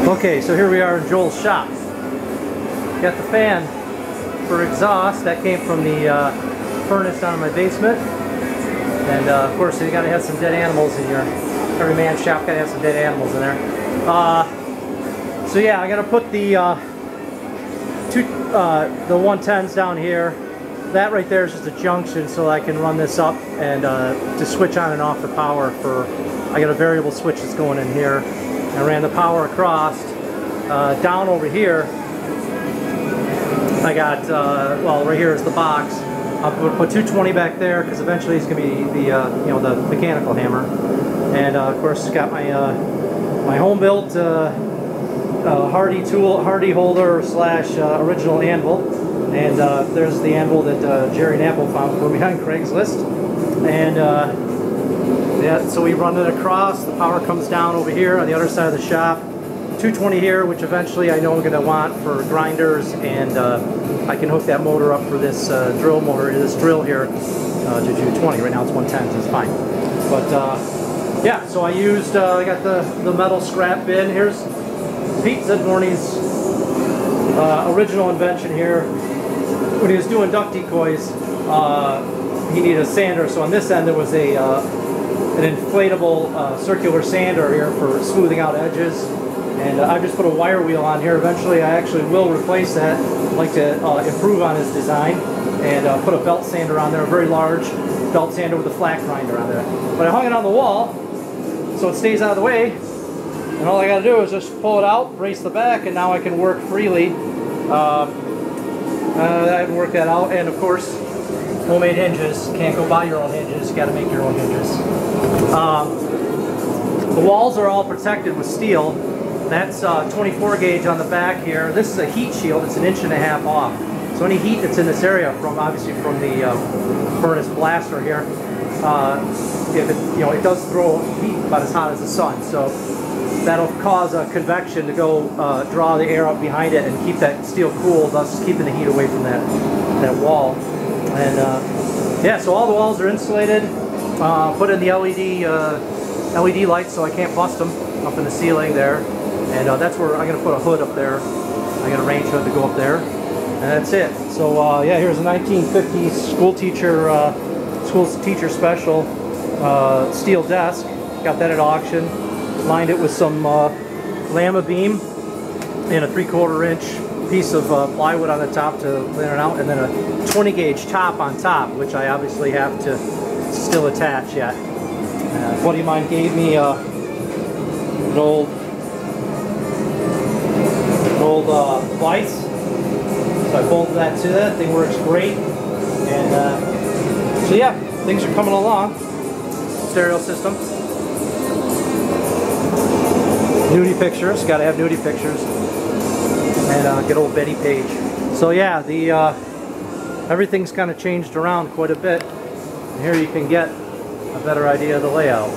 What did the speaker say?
Okay, so here we are in Joel's shop. Got the fan for exhaust that came from the furnace down in my basement, and of course you gotta have some dead animals in your every man's shop. Gotta have some dead animals in there. So yeah, I gotta put the 110s down here. That right there is just a junction, so I can run this up and to switch on and off the power for. I got a variable switch that's going in here. I ran the power across. Down over here, I got, well, right here is the box. I'll put 220 back there because eventually it's going to be the, you know, the mechanical hammer. And of course, got my my home-built Hardy holder slash original anvil. And there's the anvil that Jerry Napple found for me on Craigslist. And yeah, so we run it across. The power comes down over here on the other side of the shop. 220 here, which eventually I know I'm going to want for grinders, and I can hook that motor up for this drill motor, this drill here, to 220. Right now it's 110, so it's fine. But yeah, so I used, I got the metal scrap bin. Here's Pete Zedvorny's original invention here. When he was doing duck decoys, he needed a sander, so on this end there was an inflatable circular sander here for smoothing out edges. And I just put a wire wheel on here. Eventually I actually will replace that. I'd like to improve on his design and put a belt sander on there, a very large belt sander with a flat grinder on there. But I hung it on the wall so it stays out of the way, and all I got to do is just pull it out, brace the back, and now I can work freely. I haven't worked that out, and of course homemade hinges. Can't go buy your own hinges, you got to make your own hinges. The walls are all protected with steel. That's 24 gauge on the back here. This is a heat shield. It's 1.5 inches off. So any heat that's in this area, from obviously from the furnace blaster here, if it, you know, it does throw heat about as hot as the sun. So that'll cause a convection to go draw the air up behind it and keep that steel cool, thus keeping the heat away from that wall. And yeah, so all the walls are insulated. Put in the LED lights so I can't bust them up in the ceiling there. And that's where I'm going to put a hood up there. I got a range hood to go up there. And that's it. So yeah, here's a 1950s school teacher special steel desk. Got that at auction. Lined it with some Lama beam and a 3/4 inch piece of plywood on the top to lay it out. And then a 20 gauge top on top, which I obviously have to still attach yet. A buddy of mine gave me an old vise, so I bolted that to that. Thing works great, and so yeah, things are coming along. Stereo system, nudie pictures. Got to have nudie pictures, and good old Betty Page. So yeah, the everything's kind of changed around quite a bit. And here you can get a better idea of the layout.